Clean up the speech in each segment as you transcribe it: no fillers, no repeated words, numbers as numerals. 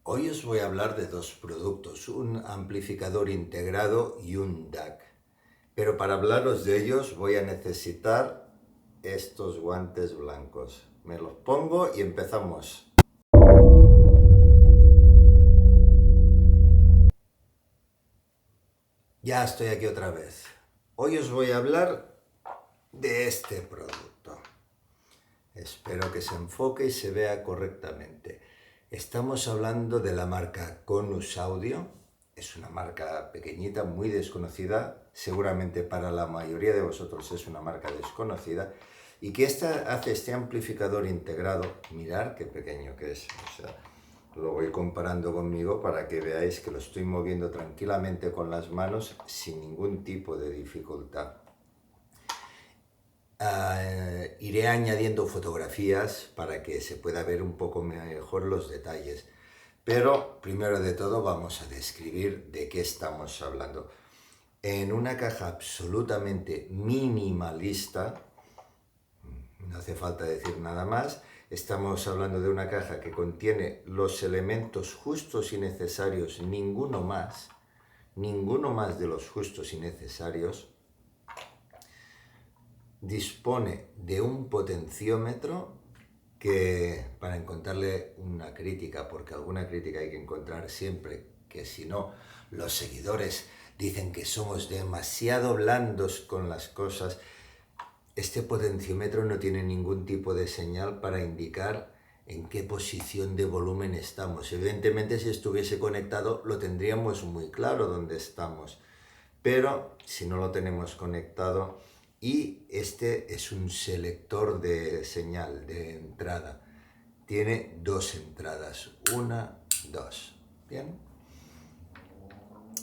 Hoy os voy a hablar de dos productos, un amplificador integrado y un DAC. Pero para hablaros de ellos voy a necesitar estos guantes blancos. Me los pongo y empezamos. Ya estoy aquí otra vez. Hoy os voy a hablar de este producto. Espero que se enfoque y se vea correctamente. Estamos hablando de la marca Conus Audio. Es una marca pequeñita, muy desconocida. Seguramente para la mayoría de vosotros es una marca desconocida. Y que hace este amplificador integrado. Mirad qué pequeño que es. O sea, lo voy comparando conmigo para que veáis que lo estoy moviendo tranquilamente con las manos sin ningún tipo de dificultad. Iré añadiendo fotografías para que se pueda ver un poco mejor los detalles. Pero primero de todo vamos a describir de qué estamos hablando. En una caja absolutamente minimalista, no hace falta decir nada más, estamos hablando de una caja que contiene los elementos justos y necesarios, ninguno más de los justos y necesarios. Dispone de un potenciómetro que, para encontrarle una crítica, porque alguna crítica hay que encontrar siempre, que si no, los seguidores dicen que somos demasiado blandos con las cosas. Este potenciómetro no tiene ningún tipo de señal para indicar en qué posición de volumen estamos. Evidentemente, si estuviese conectado, lo tendríamos muy claro dónde estamos. Pero si no lo tenemos conectado, y este es un selector de señal, de entrada. Tiene dos entradas, una, dos. Bien.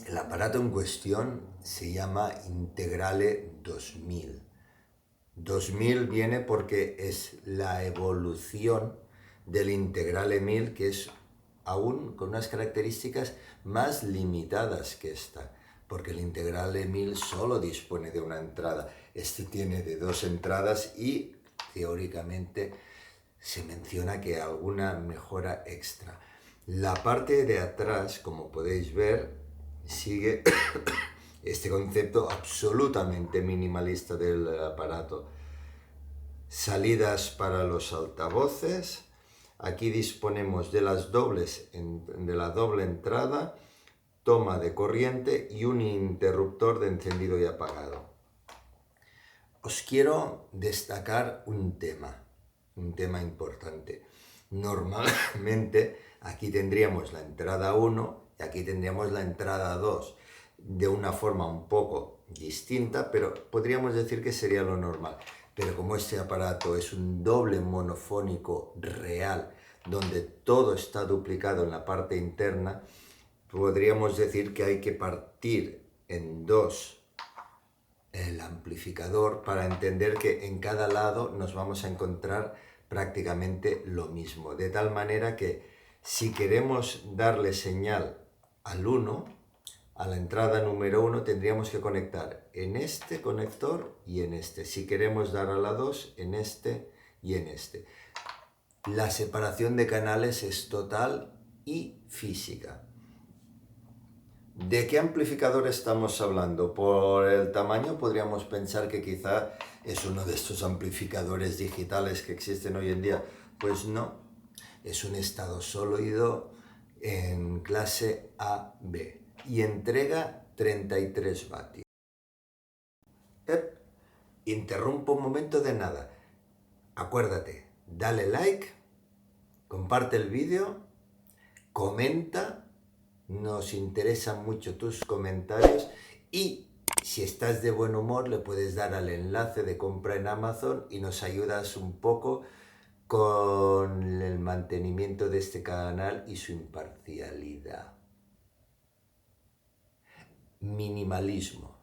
El aparato en cuestión se llama Integrale 2000. 2000 viene porque es la evolución del Integrale 1000, que es aún con unas características más limitadas que esta, porque el Integrale 1000 solo dispone de una entrada. Este tiene de dos entradas y teóricamente se menciona que alguna mejora extra. La parte de atrás, como podéis ver, sigue este concepto absolutamente minimalista del aparato. Salidas para los altavoces. Aquí disponemos de la doble entrada, toma de corriente y un interruptor de encendido y apagado. Os quiero destacar un tema importante. Normalmente aquí tendríamos la entrada 1 y aquí tendríamos la entrada 2, de una forma un poco distinta, pero podríamos decir que sería lo normal. Pero como este aparato es un doble monofónico real, donde todo está duplicado en la parte interna, podríamos decir que hay que partir en dos el amplificador para entender que en cada lado nos vamos a encontrar prácticamente lo mismo. De tal manera que si queremos darle señal al 1, a la entrada número 1, tendríamos que conectar en este conector y en este. Si queremos dar a la 2, en este y en este. La separación de canales es total y física. ¿De qué amplificador estamos hablando? Por el tamaño podríamos pensar que quizá es uno de estos amplificadores digitales que existen hoy en día. Pues no, es un estado sólido en clase AB y entrega 33 vatios. Interrumpo un momento de nada. Acuérdate, dale like, comparte el vídeo, comenta. Nos interesan mucho tus comentarios y si estás de buen humor le puedes dar al enlace de compra en Amazon y nos ayudas un poco con el mantenimiento de este canal y su imparcialidad. Minimalismo.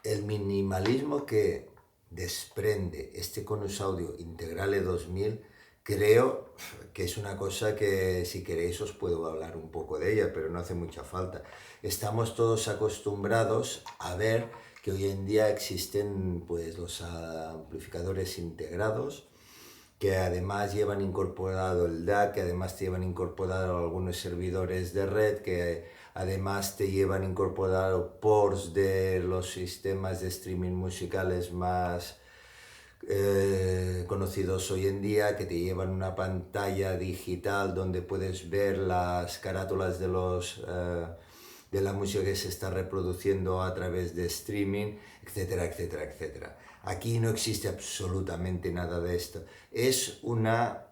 El minimalismo que desprende este Conus Audio Integrale 2000, creo que es una cosa que si queréis os puedo hablar un poco de ella, pero no hace mucha falta. Estamos todos acostumbrados a ver que hoy en día existen pues los amplificadores integrados que además llevan incorporado el DAC, que además te llevan incorporado algunos servidores de red, que además te llevan incorporado ports de los sistemas de streaming musicales más conocidos hoy en día, que te llevan una pantalla digital donde puedes ver las carátulas de la música que se está reproduciendo a través de streaming, etcétera, etcétera, etcétera. Aquí no existe absolutamente nada de esto. Es una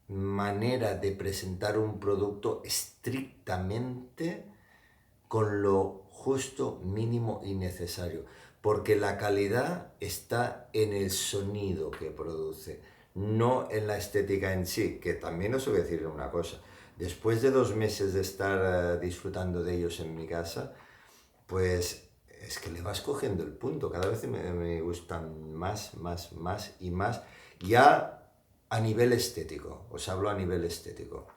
manera de presentar un producto estrictamente con lo justo, mínimo y necesario, porque la calidad está en el sonido que produce, no en la estética en sí, que también os voy a decir una cosa. Después de 2 meses de estar disfrutando de ellos en mi casa, pues es que le vas cogiendo el punto. Cada vez me gustan más, más, más y más. Ya a nivel estético, os hablo a nivel estético.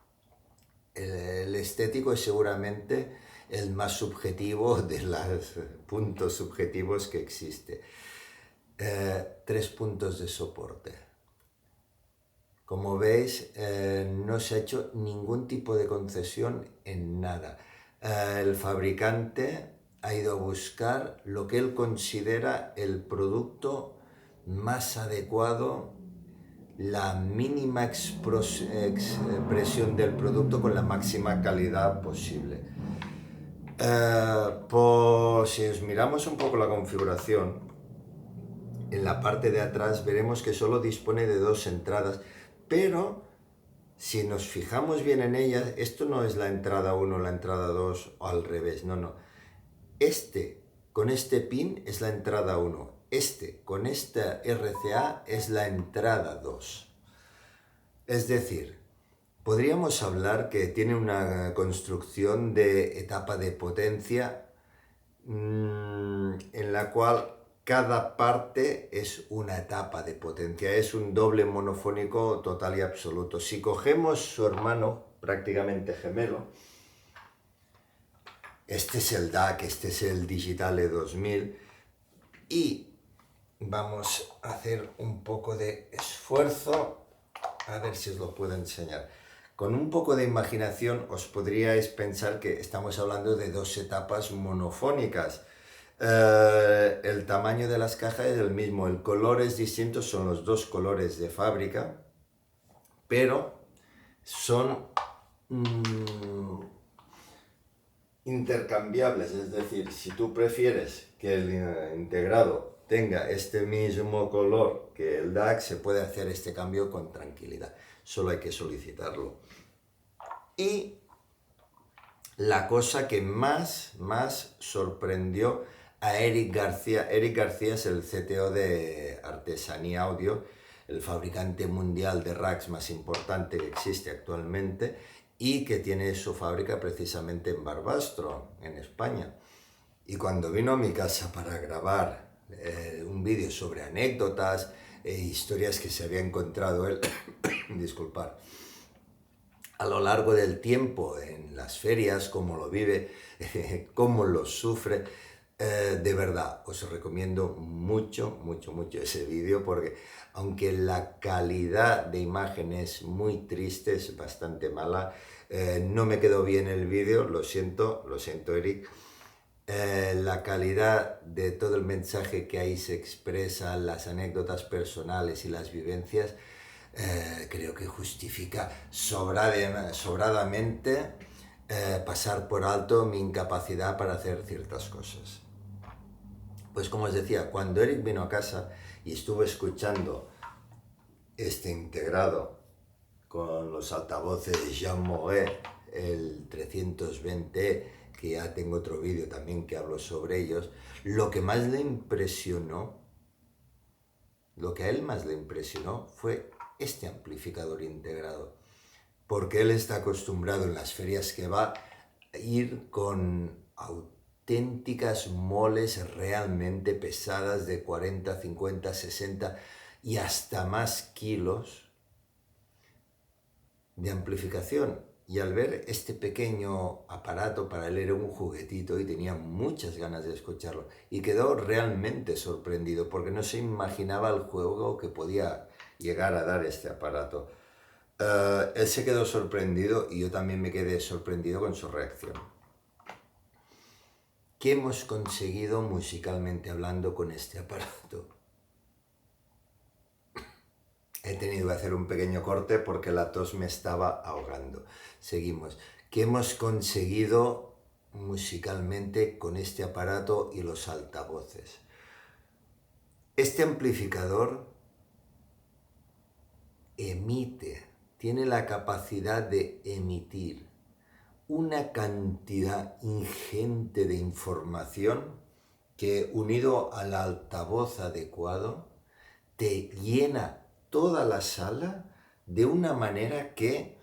El estético es seguramente el más subjetivo de los puntos subjetivos que existe. 3 puntos de soporte. Como veis, no se ha hecho ningún tipo de concesión en nada. El fabricante ha ido a buscar lo que él considera el producto más adecuado, la mínima expresión del producto con la máxima calidad posible. Pues si os miramos un poco la configuración, en la parte de atrás veremos que solo dispone de 2 entradas, pero si nos fijamos bien en ellas, esto no es la entrada 1, la entrada 2 o al revés, no. Con este pin es la entrada 1, con esta RCA es la entrada 2. Es decir, podríamos hablar que tiene una construcción de etapa de potencia en la cual cada parte es una etapa de potencia, es un doble monofónico total y absoluto. Si cogemos su hermano, prácticamente gemelo, este es el DAC, este es el Digitale 2000, y vamos a hacer un poco de esfuerzo, a ver si os lo puedo enseñar. Con un poco de imaginación os podríais pensar que estamos hablando de 2 etapas monofónicas. El tamaño de las cajas es el mismo, el color es distinto, son los 2 colores de fábrica, pero son intercambiables, es decir, si tú prefieres que el integrado tenga este mismo color que el DAC, se puede hacer este cambio con tranquilidad, solo hay que solicitarlo. Y la cosa que más sorprendió a Eric García es el CTO de Artesanía Audio, el fabricante mundial de racks más importante que existe actualmente y que tiene su fábrica precisamente en Barbastro, en España. Y cuando vino a mi casa para grabar un vídeo sobre anécdotas e historias que se había encontrado él, disculpar, a lo largo del tiempo en las ferias, cómo lo vive, cómo lo sufre, de verdad os recomiendo mucho ese vídeo, porque aunque la calidad de imagen es muy triste, es bastante mala, no me quedó bien el vídeo, lo siento Eric. La calidad de todo el mensaje que ahí se expresa, las anécdotas personales y las vivencias, creo que justifica sobradamente pasar por alto mi incapacidad para hacer ciertas cosas. Pues como os decía, cuando Eric vino a casa y estuvo escuchando este integrado con los altavoces Jean Moret, el 320E, que ya tengo otro vídeo también que hablo sobre ellos, lo que a él más le impresionó fue este amplificador integrado, porque él está acostumbrado en las ferias que va a ir con auténticas moles realmente pesadas de 40, 50, 60 y hasta más kilos de amplificación. Y al ver este pequeño aparato, para él era un juguetito y tenía muchas ganas de escucharlo. Y quedó realmente sorprendido porque no se imaginaba el juego que podía llegar a dar este aparato. Él se quedó sorprendido y yo también me quedé sorprendido con su reacción. ¿Qué hemos conseguido musicalmente hablando con este aparato? He tenido que hacer un pequeño corte porque la tos me estaba ahogando. Seguimos. ¿Qué hemos conseguido musicalmente con este aparato y los altavoces? Este amplificador tiene la capacidad de emitir una cantidad ingente de información que, unido al altavoz adecuado, te llena toda la sala de una manera que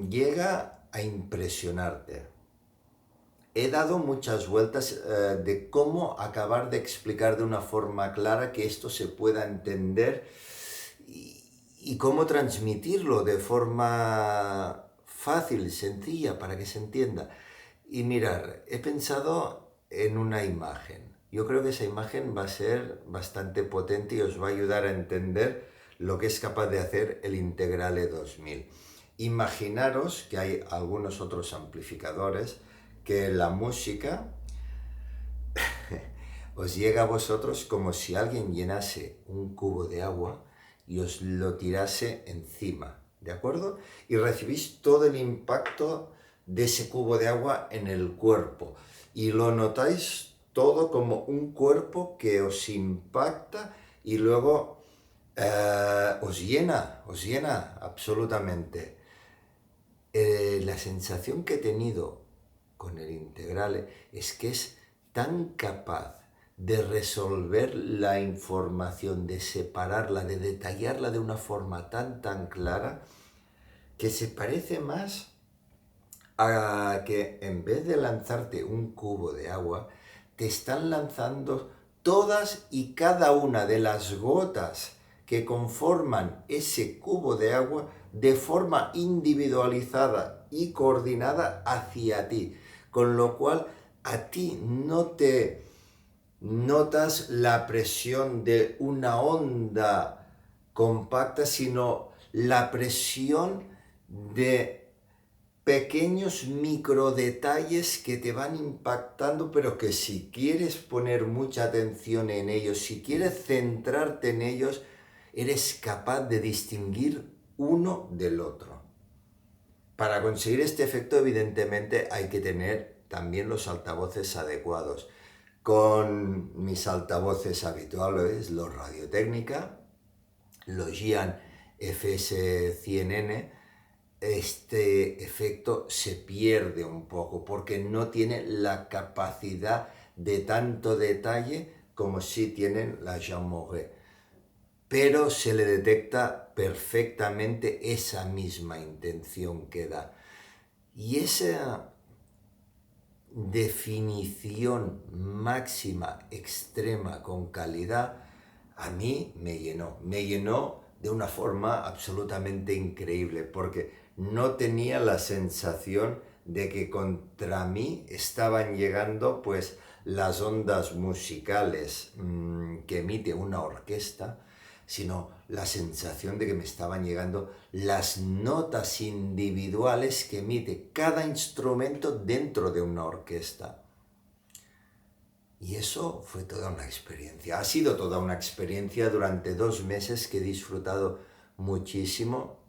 llega a impresionarte. He dado muchas vueltas de cómo acabar de explicar de una forma clara que esto se pueda entender y cómo transmitirlo de forma fácil, sencilla, para que se entienda. Y mirar, he pensado en una imagen. Yo creo que esa imagen va a ser bastante potente y os va a ayudar a entender lo que es capaz de hacer el Integrale 2000. Imaginaros que hay algunos otros amplificadores que la música os llega a vosotros como si alguien llenase un cubo de agua y os lo tirase encima, ¿de acuerdo? Y recibís todo el impacto de ese cubo de agua en el cuerpo y lo notáis todo como un cuerpo que os impacta y luego os llena absolutamente. La sensación que he tenido con el Integrale es que es tan capaz de resolver la información, de separarla, de detallarla de una forma tan clara, que se parece más a que en vez de lanzarte un cubo de agua, te están lanzando todas y cada una de las gotas que conforman ese cubo de agua de forma individualizada y coordinada hacia ti, con lo cual a ti no te notas la presión de una onda compacta, sino la presión de pequeños micro detalles que te van impactando, pero que si quieres poner mucha atención en ellos, si quieres centrarte en ellos, eres capaz de distinguir uno del otro. Para conseguir este efecto, evidentemente, hay que tener también los altavoces adecuados. Con mis altavoces habituales, los Radiotécnica, los Gian FS100N, este efecto se pierde un poco porque no tiene la capacidad de tanto detalle como sí tienen las Jean Monnet, pero se le detecta perfectamente esa misma intención que da. Y esa definición máxima, extrema, con calidad, a mí me llenó de una forma absolutamente increíble, porque no tenía la sensación de que contra mí estaban llegando pues las ondas musicales que emite una orquesta, sino la sensación de que me estaban llegando las notas individuales que emite cada instrumento dentro de una orquesta. Y eso fue toda una experiencia. Ha sido toda una experiencia durante 2 meses que he disfrutado muchísimo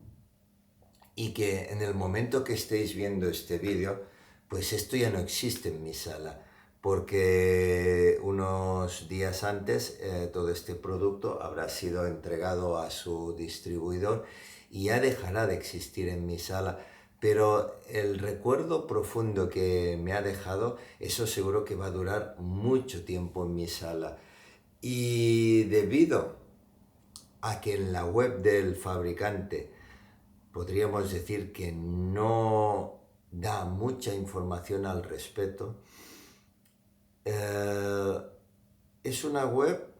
y que en el momento que estéis viendo este vídeo, pues esto ya no existe en mi sala, porque unos días antes todo este producto habrá sido entregado a su distribuidor y ya dejará de existir en mi sala. Pero el recuerdo profundo que me ha dejado, eso seguro que va a durar mucho tiempo en mi sala. Y debido a que en la web del fabricante podríamos decir que no da mucha información al respecto, es una web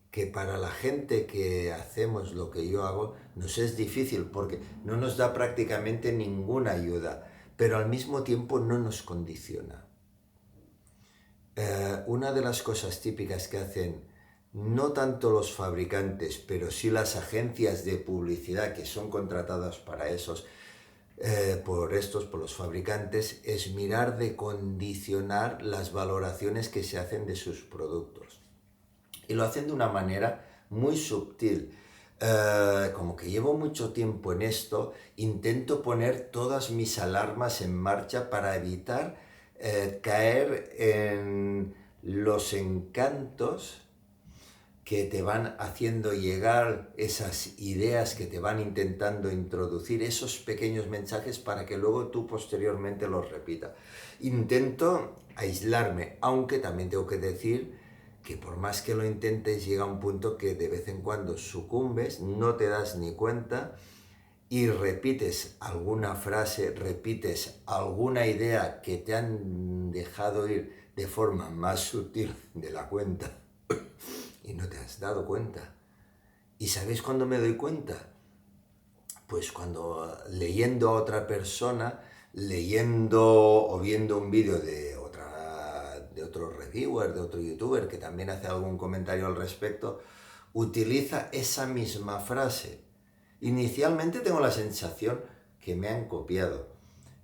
que para la gente que hacemos lo que yo hago nos es difícil porque no nos da prácticamente ninguna ayuda, pero al mismo tiempo no nos condiciona. Una de las cosas típicas que hacen no tanto los fabricantes, pero sí las agencias de publicidad que son contratadas para esos, por los fabricantes, es mirar de condicionar las valoraciones que se hacen de sus productos. Y lo hacen de una manera muy sutil. Como que llevo mucho tiempo en esto, intento poner todas mis alarmas en marcha para evitar caer en los encantos que te van haciendo llegar, esas ideas que te van intentando introducir, esos pequeños mensajes para que luego tú posteriormente los repitas. Intento aislarme, aunque también tengo que decir que por más que lo intentes llega un punto que de vez en cuando sucumbes, no te das ni cuenta y repites alguna frase, repites alguna idea que te han dejado ir de forma más sutil de la cuenta y no te has dado cuenta. ¿Y sabéis cuándo me doy cuenta? Pues cuando leyendo a otra persona, leyendo o viendo un vídeo de otro reviewer, de otro youtuber que también hace algún comentario al respecto, utiliza esa misma frase. Inicialmente tengo la sensación que me han copiado,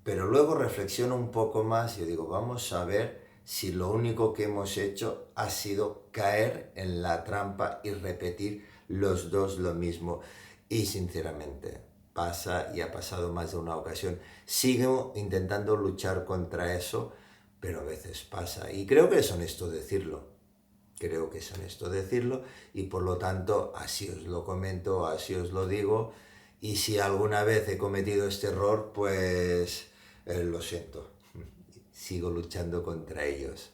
pero luego reflexiono un poco más y digo, vamos a ver si lo único que hemos hecho ha sido caer en la trampa y repetir los dos lo mismo. Y sinceramente, pasa y ha pasado más de una ocasión. Sigo intentando luchar contra eso, pero a veces pasa. Y creo que es honesto decirlo. Creo que es honesto decirlo y por lo tanto así os lo comento, así os lo digo. Y si alguna vez he cometido este error, pues lo siento. Sigo luchando contra ellos.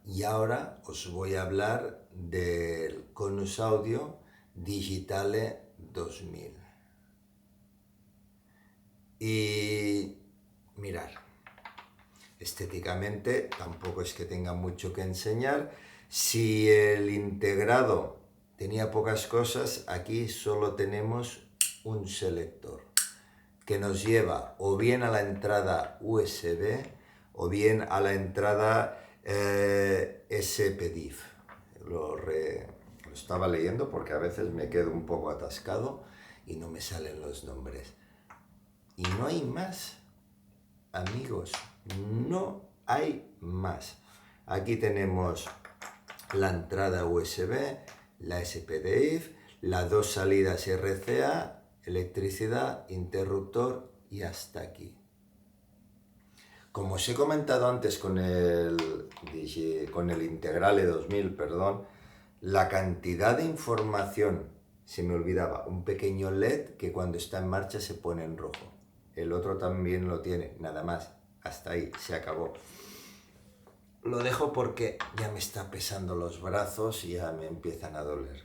Y ahora os voy a hablar del Conus Audio Digitale 2000. Y mirar, estéticamente tampoco es que tenga mucho que enseñar. Si el integrado tenía pocas cosas, aquí solo tenemos un selector que nos lleva o bien a la entrada USB o bien a la entrada SPDIF. Lo estaba leyendo porque a veces me quedo un poco atascado y no me salen los nombres. Y no hay más, amigos, no hay más. Aquí tenemos la entrada USB, la SPDIF, las dos salidas RCA, electricidad, interruptor y hasta aquí. Como os he comentado antes con el Integrale 2000, la cantidad de información, se me olvidaba, un pequeño LED que cuando está en marcha se pone en rojo. El otro también lo tiene, nada más, hasta ahí, se acabó. Lo dejo porque ya me está pesando los brazos y ya me empiezan a doler.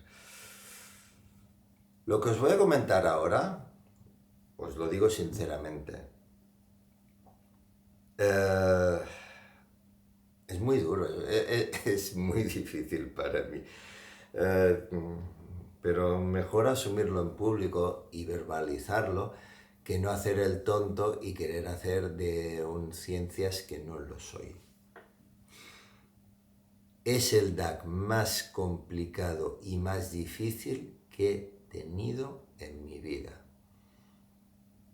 Lo que os voy a comentar ahora, os lo digo sinceramente, es muy duro, es muy difícil para mí. Pero mejor asumirlo en público y verbalizarlo que no hacer el tonto y querer hacer de un ciencias que no lo soy. Es el DAC más complicado y más difícil que he tenido en mi vida.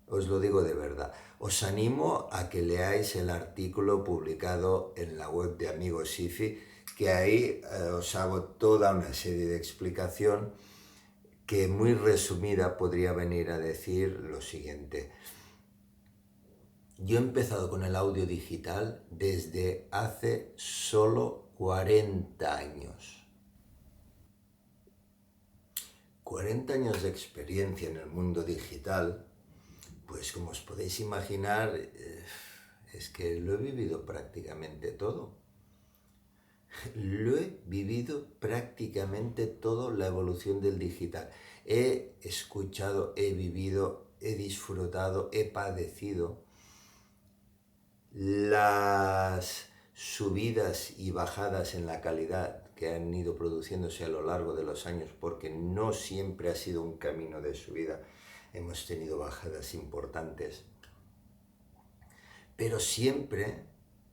Os lo digo de verdad. Os animo a que leáis el artículo publicado en la web de Amigos SIFI, que ahí os hago toda una serie de explicación que muy resumida podría venir a decir lo siguiente. Yo he empezado con el audio digital desde hace solo 40 años. 40 años de experiencia en el mundo digital, pues como os podéis imaginar, es que lo he vivido prácticamente todo. Lo he vivido prácticamente todo, la evolución del digital. He escuchado, he vivido, he disfrutado, he padecido las subidas y bajadas en la calidad que han ido produciéndose a lo largo de los años, porque no siempre ha sido un camino de subida. Hemos tenido bajadas importantes, pero siempre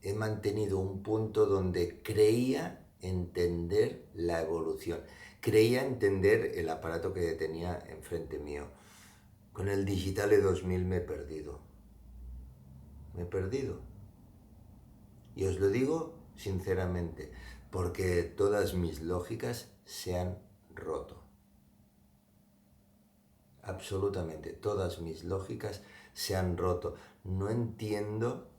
he mantenido un punto donde creía entender la evolución, creía entender el aparato que tenía enfrente mío. Con el Digitale 2000 me he perdido. Y os lo digo sinceramente, porque todas mis lógicas se han roto. Absolutamente, todas mis lógicas se han roto. No entiendo,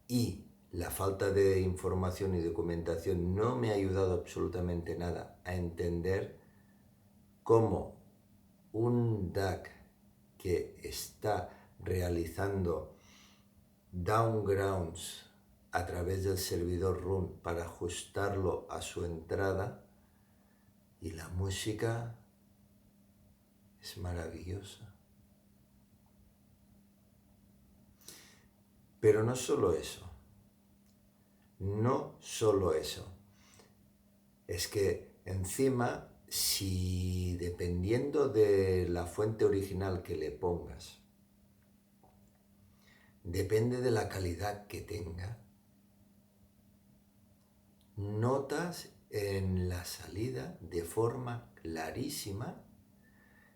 y la falta de información y documentación no me ha ayudado absolutamente nada a entender cómo un DAC que está realizando downgrounds a través del servidor Roon para ajustarlo a su entrada, y la música es maravillosa. Pero no solo eso, es que encima, si dependiendo de la fuente original que le pongas, depende de la calidad que tenga, notas en la salida de forma clarísima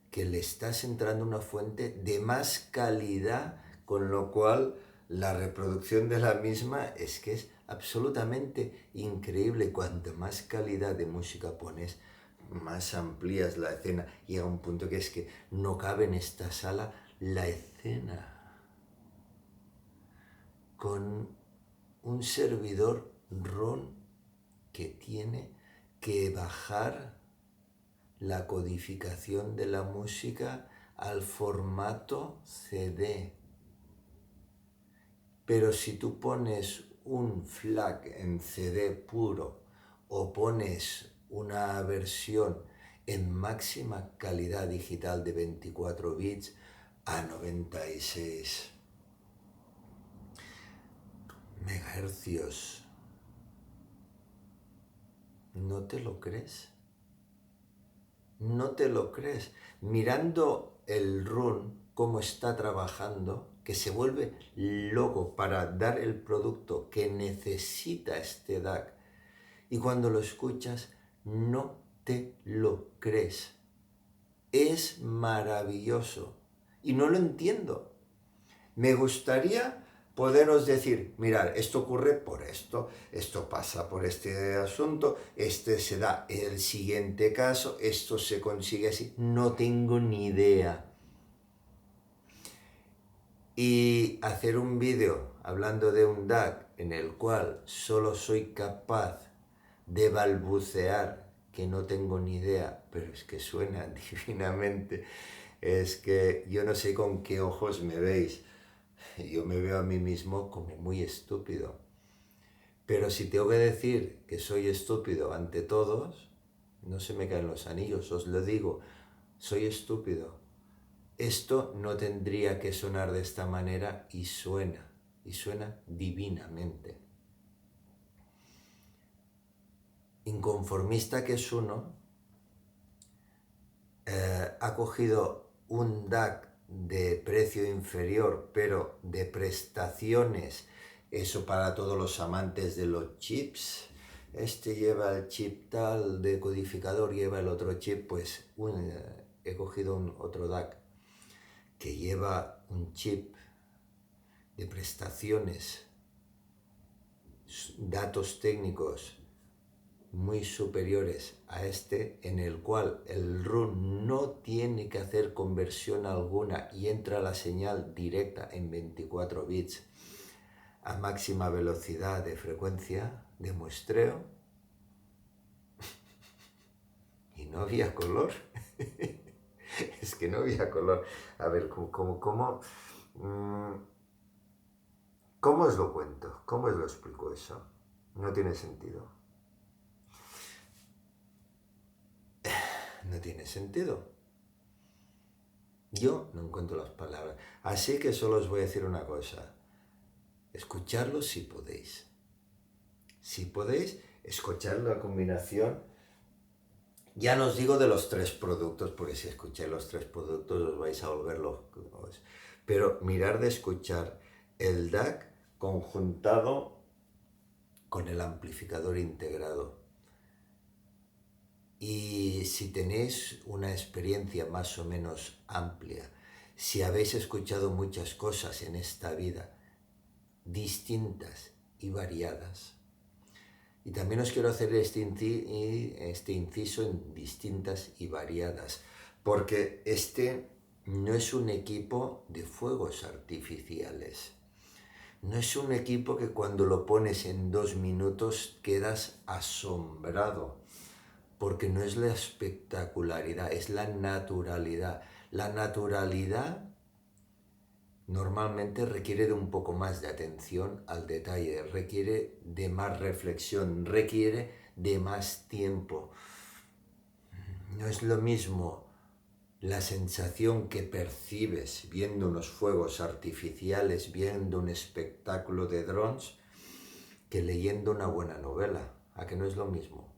que le estás entrando una fuente de más calidad, con lo cual la reproducción de la misma es que es absolutamente increíble. Cuanto más calidad de música pones, más amplías la escena. Llega un punto que es que no cabe en esta sala la escena. Con un servidor RON que tiene que bajar la codificación de la música al formato CD. Pero si tú pones un FLAC en CD puro o pones una versión en máxima calidad digital de 24 bits a 96 megahercios, ¿no te lo crees? No te lo crees. Mirando el Roon, cómo está trabajando, que se vuelve loco para dar el producto que necesita este DAC. Y cuando lo escuchas, no te lo crees. Es maravilloso. Y no lo entiendo. Me gustaría poderos decir, mirad, esto ocurre por esto pasa por este asunto, este se da el siguiente caso, esto se consigue así. No tengo ni idea. Y hacer un vídeo hablando de un DAC en el cual solo soy capaz de balbucear, que no tengo ni idea, pero es que suena divinamente. Es que yo no sé con qué ojos me veis. Yo me veo a mí mismo como muy estúpido. Pero si tengo que decir que soy estúpido ante todos, no se me caen los anillos, os lo digo, soy estúpido. Esto no tendría que sonar de esta manera y suena divinamente. Inconformista que es uno, ha cogido un DAC de precio inferior, pero de prestaciones, eso para todos los amantes de los chips. Este lleva el chip tal de codificador, lleva el otro chip, pues he cogido otro DAC que lleva un chip de prestaciones, datos técnicos muy superiores a este, en el cual el Roon no tiene que hacer conversión alguna y entra la señal directa en 24 bits a máxima velocidad de frecuencia de muestreo, y no había color. Es que no había color. A ver, ¿cómo os lo cuento? ¿Cómo os lo explico eso? No tiene sentido. No tiene sentido. Yo no encuentro las palabras. Así que solo os voy a decir una cosa. Escucharlo si podéis. Si podéis, escuchar la combinación. Ya no os digo de los 3 productos, porque si escucháis los 3 productos os vais a volver locos. Pero mirar de escuchar el DAC conjuntado con el amplificador integrado. Y si tenéis una experiencia más o menos amplia, si habéis escuchado muchas cosas en esta vida, distintas y variadas, y también os quiero hacer este inciso en distintas y variadas, porque este no es un equipo de fuegos artificiales. No es un equipo que cuando lo pones en 2 minutos quedas asombrado, porque no es la espectacularidad, es la naturalidad. La naturalidad normalmente requiere de un poco más de atención al detalle, requiere de más reflexión, requiere de más tiempo. No es lo mismo la sensación que percibes viendo unos fuegos artificiales, viendo un espectáculo de drones, que leyendo una buena novela. ¿A que no es lo mismo?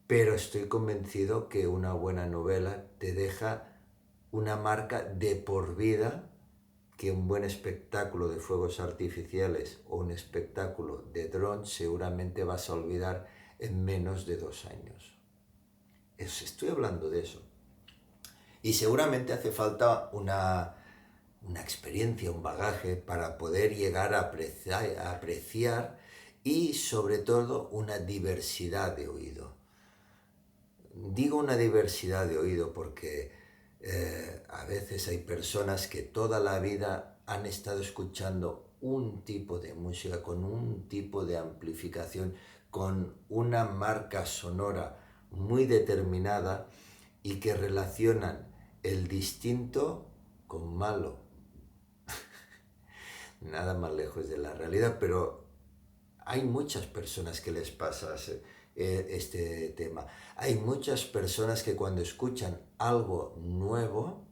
Pero estoy convencido que una buena novela te deja una marca de por vida, que un buen espectáculo de fuegos artificiales o un espectáculo de drones seguramente vas a olvidar en menos de 2 años. Estoy hablando de eso. Y seguramente hace falta una experiencia, un bagaje para poder llegar a apreciar y sobre todo una diversidad de oído. Digo una diversidad de oído porque a veces hay personas que toda la vida han estado escuchando un tipo de música con un tipo de amplificación, con una marca sonora muy determinada y que relacionan el distinto con malo. Nada más lejos de la realidad, pero hay muchas personas que les pasa este tema. Hay muchas personas que cuando escuchan algo nuevo,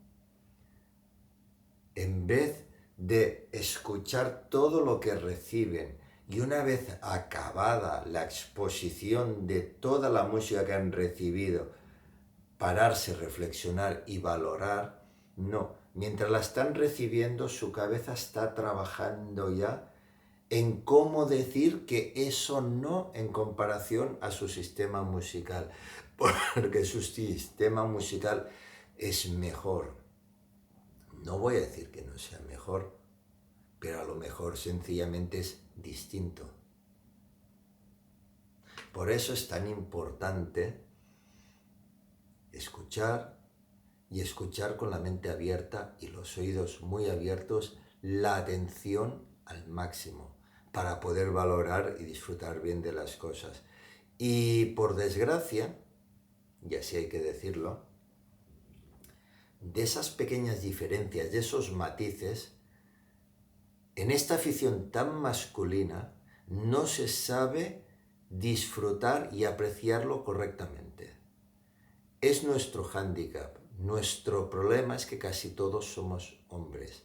en vez de escuchar todo lo que reciben y una vez acabada la exposición de toda la música que han recibido, pararse, reflexionar y valorar, no. Mientras la están recibiendo, su cabeza está trabajando ya en cómo decir que eso no en comparación a su sistema musical, porque su sistema musical es mejor. No voy a decir que no sea mejor, pero a lo mejor sencillamente es distinto. Por eso es tan importante escuchar y escuchar con la mente abierta y los oídos muy abiertos, la atención al máximo para poder valorar y disfrutar bien de las cosas. Y por desgracia, y así hay que decirlo, de esas pequeñas diferencias, de esos matices, en esta afición tan masculina no se sabe disfrutar y apreciarlo correctamente. Es nuestro hándicap. Nuestro problema es que casi todos somos hombres.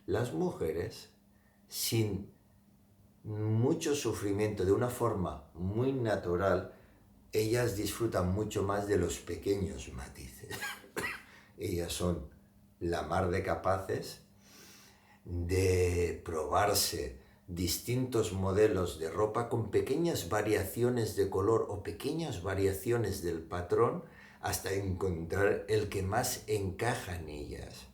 Las mujeres, sin mucho sufrimiento, de una forma muy natural, ellas disfrutan mucho más de los pequeños matices. Ellas son la mar de capaces de probarse distintos modelos de ropa con pequeñas variaciones de color o pequeñas variaciones del patrón hasta encontrar el que más encaja en ellas.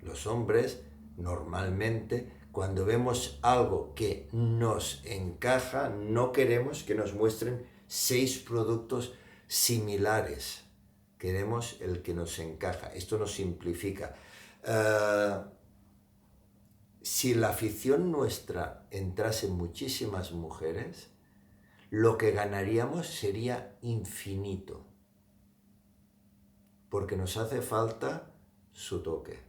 Los hombres, normalmente, cuando vemos algo que nos encaja, no queremos que nos muestren 6 productos similares. Queremos el que nos encaja. Esto nos simplifica. Si la afición nuestra entrase en muchísimas mujeres, lo que ganaríamos sería infinito, porque nos hace falta su toque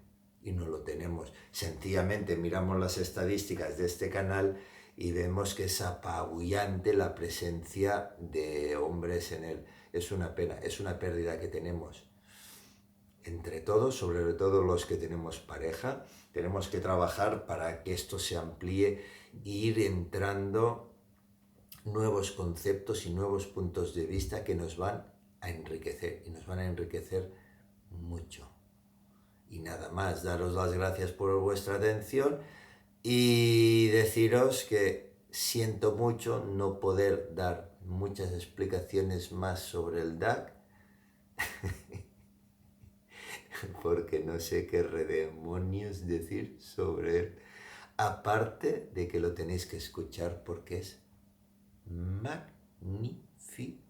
y no lo tenemos. Sencillamente miramos las estadísticas de este canal y vemos que es apabullante la presencia de hombres en él. Es una pena, es una pérdida que tenemos. Entre todos, sobre todo los que tenemos pareja, tenemos que trabajar para que esto se amplíe e ir entrando nuevos conceptos y nuevos puntos de vista que nos van a enriquecer, y nos van a enriquecer mucho. Y nada más, daros las gracias por vuestra atención Y deciros que siento mucho no poder dar muchas explicaciones más sobre el DAC, porque no sé qué demonios decir sobre él, aparte de que lo tenéis que escuchar porque es magnífico.